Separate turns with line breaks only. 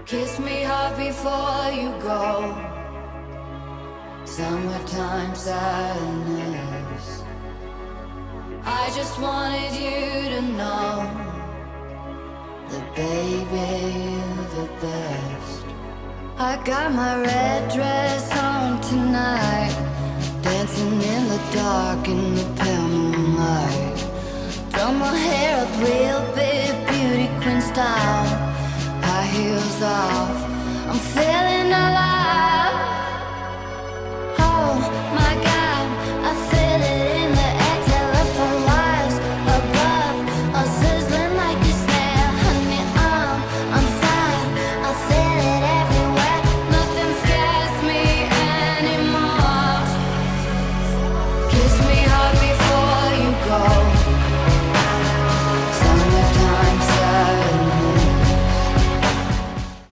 Kiss me hard before you go. Summertime sadness. I just wanted you to know that baby, you're the best. I got my red dress on tonight, dancing in the dark in the pale moonlight. Done my hair up real big, beauty queen style. High heels off, I'm feeling alive.